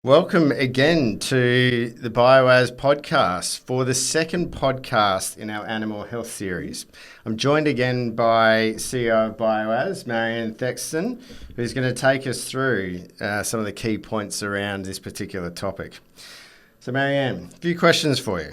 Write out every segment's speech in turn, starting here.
Welcome again to the Bioaz Podcast for the second podcast in our animal health series. I'm joined again by CEO of Bioaz, Maryann Thexton, who's going to take us through some of the key points around this particular topic. So Maryann, a few questions for you.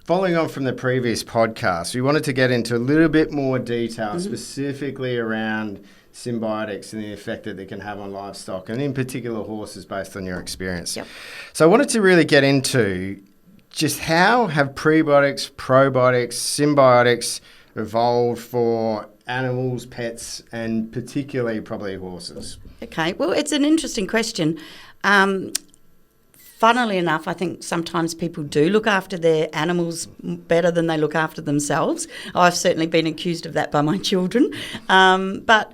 Following on from the previous podcast, we wanted to get into a little bit more detail specifically around Synbiotics and the effect that they can have on livestock, and in particular horses, based on your experience. Yep. So I wanted to really get into just how have prebiotics, probiotics, symbiotics evolved for animals, pets, and particularly probably horses? Okay, well, it's an interesting question. Funnily enough, I think sometimes people do look after their animals better than they look after themselves. I've certainly been accused of that by my children. But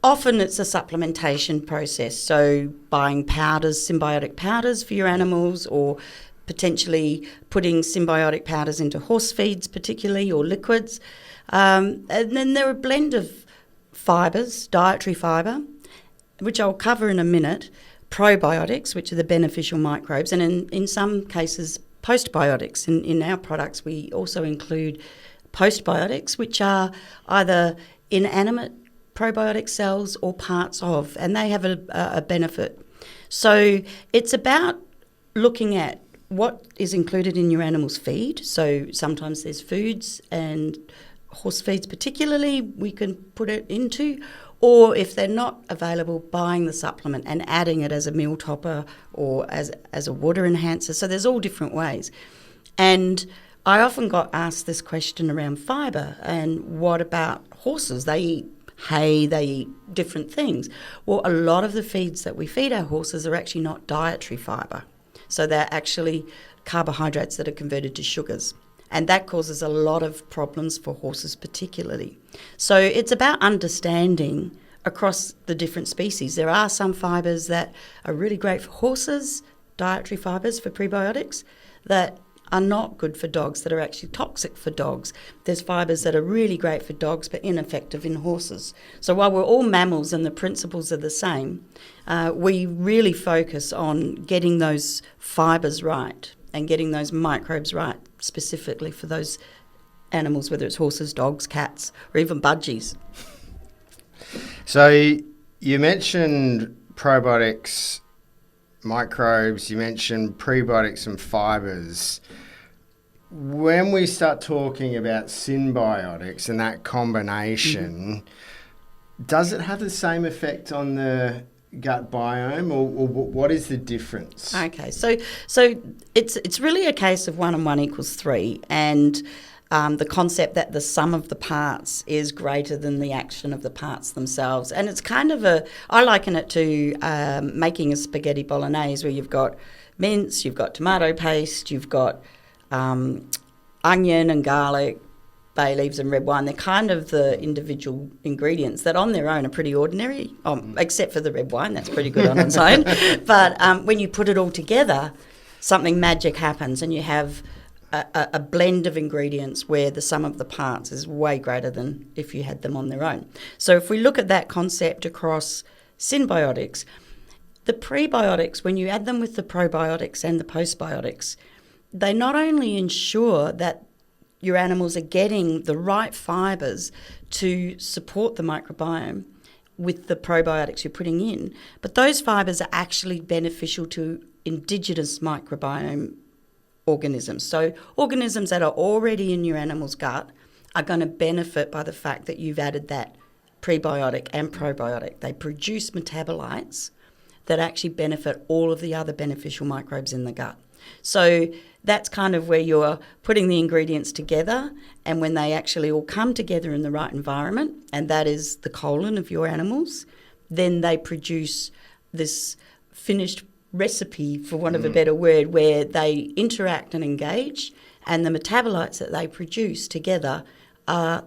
often it's a supplementation process, so buying powders, symbiotic powders for your animals, or potentially putting symbiotic powders into horse feeds particularly, or liquids. And then there are a blend of fibres, dietary fibre, which I'll cover in a minute, probiotics, which are the beneficial microbes, and in some cases postbiotics. In our products we also include postbiotics, which are either inanimate probiotic cells or parts of, and they have a benefit. So it's about looking at what is included in your animal's feed. So sometimes there's foods, and horse feeds particularly we can put it into, or if they're not available, buying the supplement and adding it as a meal topper or as a water enhancer. So there's all different ways. And I often got asked this question around fibre, and what about horses? They eat hay, they eat different things. Well, a lot of the feeds that we feed our horses are actually not dietary fibre. So they're actually carbohydrates that are converted to sugars. And that causes a lot of problems for horses particularly. So it's about understanding across the different species. There are some fibres that are really great for horses, dietary fibres for prebiotics, that are not good for dogs, that are actually toxic for dogs. There's fibres that are really great for dogs but ineffective in horses. So while we're all mammals and the principles are the same, we really focus on getting those fibres right and getting those microbes right, specifically for those animals, whether it's horses, dogs, cats, or even budgies. So you mentioned probiotics, microbes, you mentioned prebiotics and fibres. When we start talking about symbiotics and that combination, does it have the same effect on the gut biome, or what is the difference? Okay, so it's really a case of 1 and 1 equals 3, and the concept that the sum of the parts is greater than the action of the parts themselves. And it's kind of I liken it to making a spaghetti bolognese, where you've got mince, you've got tomato paste, you've got onion and garlic, bay leaves and red wine. They're kind of the individual ingredients that on their own are pretty ordinary, except for the red wine, that's pretty good on its own. But when you put it all together, something magic happens, and you have a blend of ingredients where the sum of the parts is way greater than if you had them on their own. So if we look at that concept across Synbiotics, the prebiotics, when you add them with the probiotics and the postbiotics, they not only ensure that your animals are getting the right fibres to support the microbiome with the probiotics you're putting in, but those fibres are actually beneficial to indigenous microbiome organisms. So organisms that are already in your animal's gut are going to benefit by the fact that you've added that prebiotic and probiotic. They produce metabolites that actually benefit all of the other beneficial microbes in the gut. So that's kind of where you're putting the ingredients together, and when they actually all come together in the right environment, and that is the colon of your animals, then they produce this finished recipe, for want of a better word, where they interact and engage, and the metabolites that they produce together are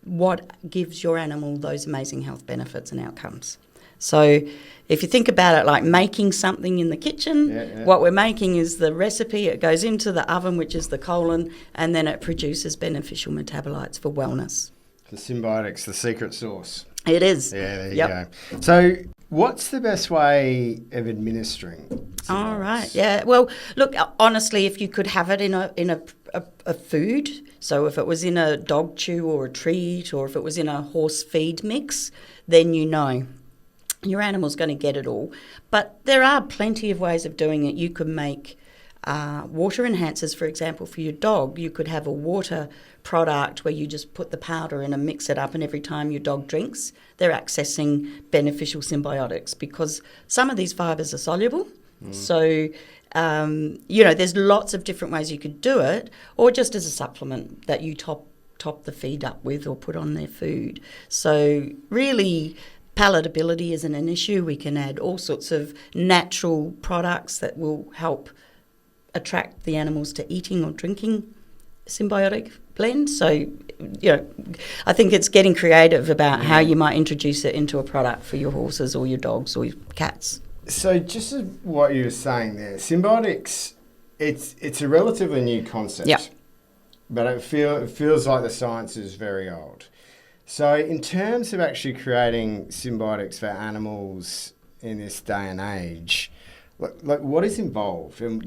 what gives your animal those amazing health benefits and outcomes. So if you think about it like making something in the kitchen, what we're making is the recipe. It goes into the oven, which is the colon, and then it produces beneficial metabolites for wellness. The Synbiotics, the secret sauce. It is. Yeah, there you go. So What's the best way of administering Synbiotics? All right. Yeah. Well, look, honestly, if you could have it in a food, so if it was in a dog chew or a treat, or if it was in a horse feed mix, then you know your animal's going to get it all. But there are plenty of ways of doing it. You could make water enhancers, for example, for your dog. You could have a water product where you just put the powder in and mix it up, and every time your dog drinks, they're accessing beneficial symbiotics, because some of these fibres are soluble. So, there's lots of different ways you could do it, or just as a supplement that you top the feed up with or put on their food. So really, palatability isn't an issue. We can add all sorts of natural products that will help attract the animals to eating or drinking symbiotic blend. So, I think it's getting creative about how you might introduce it into a product for your horses or your dogs or your cats. So just as what you were saying there, Synbiotics, it's a relatively new concept. Yeah. But it feels like the science is very old. So in terms of actually creating symbiotics for animals in this day and age, like what is involved, and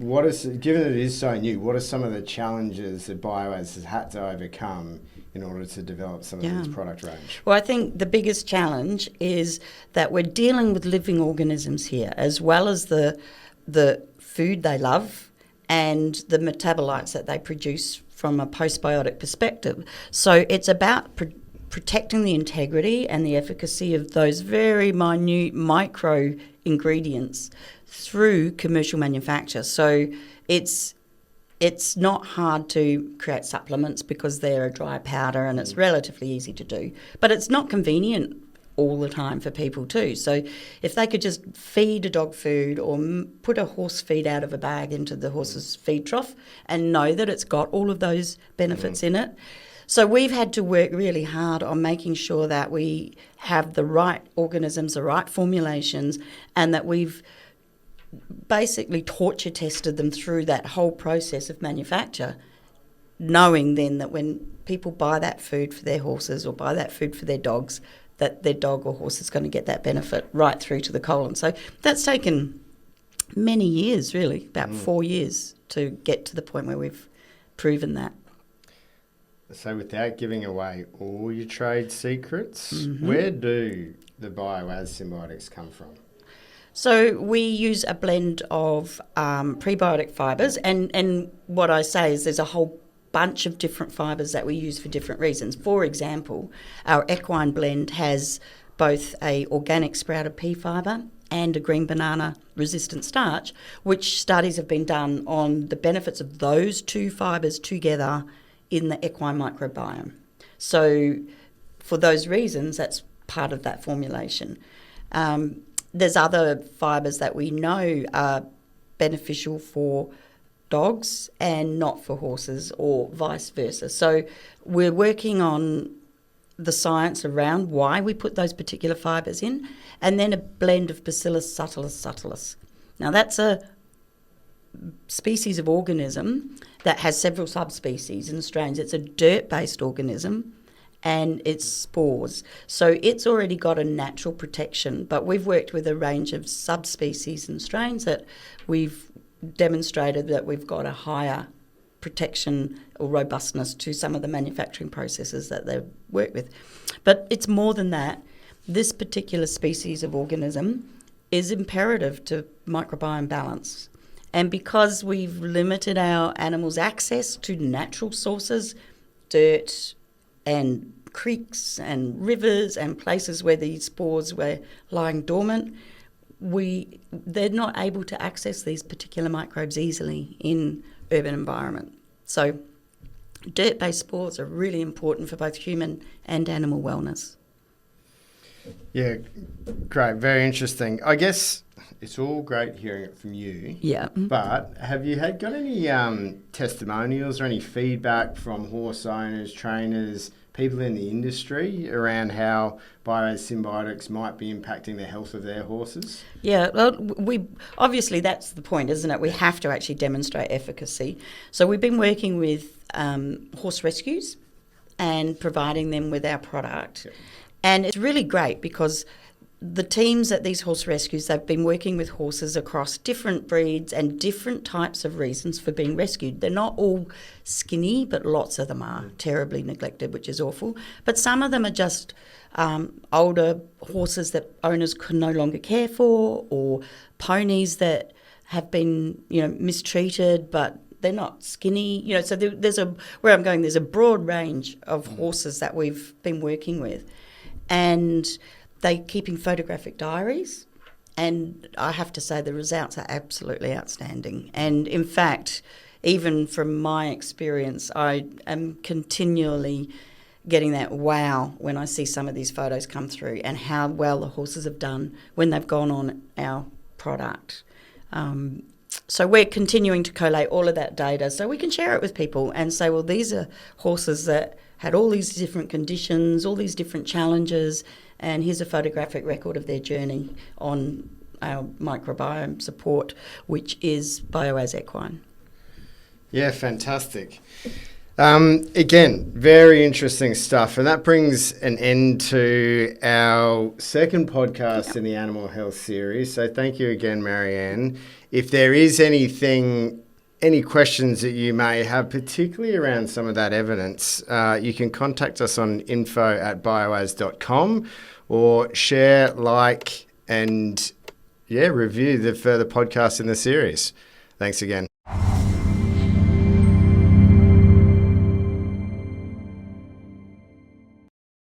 given that it is so new, what are some of the challenges that Bioaz has had to overcome in order to develop some of this product range? Well, I think the biggest challenge is that we're dealing with living organisms here, as well as the food they love and the metabolites that they produce from a postbiotic perspective. So it's about protecting the integrity and the efficacy of those very minute micro ingredients through commercial manufacture. So it's not hard to create supplements because they're a dry powder and it's relatively easy to do. But it's not convenient all the time for people too. So if they could just feed a dog food or put a horse feed out of a bag into the horse's feed trough and know that it's got all of those benefits in it. So we've had to work really hard on making sure that we have the right organisms, the right formulations, and that we've basically torture tested them through that whole process of manufacture, knowing then that when people buy that food for their horses or buy that food for their dogs, that their dog or horse is going to get that benefit right through to the colon. So that's taken many years, really, about 4 years to get to the point where we've proven that. So without giving away all your trade secrets, where do the Bioaz Synbiotics come from? So we use a blend of prebiotic fibres, and what I say is there's a whole bunch of different fibres that we use for different reasons. For example, our equine blend has both a organic sprouted pea fibre and a green banana resistant starch, which studies have been done on the benefits of those two fibres together in the equine microbiome. So for those reasons, that's part of that formulation. There's other fibres that we know are beneficial for dogs and not for horses, or vice versa. So we're working on the science around why we put those particular fibres in, and then a blend of Bacillus subtilis. Now that's a species of organism that has several subspecies and strains. It's a dirt-based organism and it's spores. So it's already got a natural protection, but we've worked with a range of subspecies and strains that we've demonstrated that we've got a higher protection or robustness to some of the manufacturing processes that they work with. But it's more than that. This particular species of organism is imperative to microbiome balance. And because we've limited our animals' access to natural sources, dirt and creeks and rivers and places where these spores were lying dormant, they're not able to access these particular microbes easily in urban environment. So dirt-based spores are really important for both human and animal wellness. Yeah, great. Very interesting. I guess it's all great hearing it from you. Yeah. But have you got any testimonials or any feedback from horse owners, trainers, people in the industry around how Bioaz Synbiotics might be impacting the health of their horses? Yeah, well, obviously that's the point, isn't it? We have to actually demonstrate efficacy. So we've been working with horse rescues and providing them with our product. Yep. And it's really great because the teams at these horse rescues, they've been working with horses across different breeds and different types of reasons for being rescued. They're not all skinny, but lots of them are terribly neglected, which is awful. But some of them are just older horses that owners can no longer care for, or ponies that have been, mistreated, but they're not skinny. So there's a broad range of horses that we've been working with. And they're keeping photographic diaries, and I have to say the results are absolutely outstanding. And in fact, even from my experience, I am continually getting that wow when I see some of these photos come through and how well the horses have done when they've gone on our product. So we're continuing to collate all of that data so we can share it with people and say, well, these are horses that had all these different conditions, all these different challenges, and here's a photographic record of their journey on our microbiome support, which is Bioaz Equine. Yeah, fantastic. Again, very interesting stuff. And that brings an end to our second podcast in the Animal Health series. So thank you again, Maryann. If there is any questions that you may have, particularly around some of that evidence, you can contact us on info@bioaz.com or share, like, and review the further podcasts in the series. Thanks again.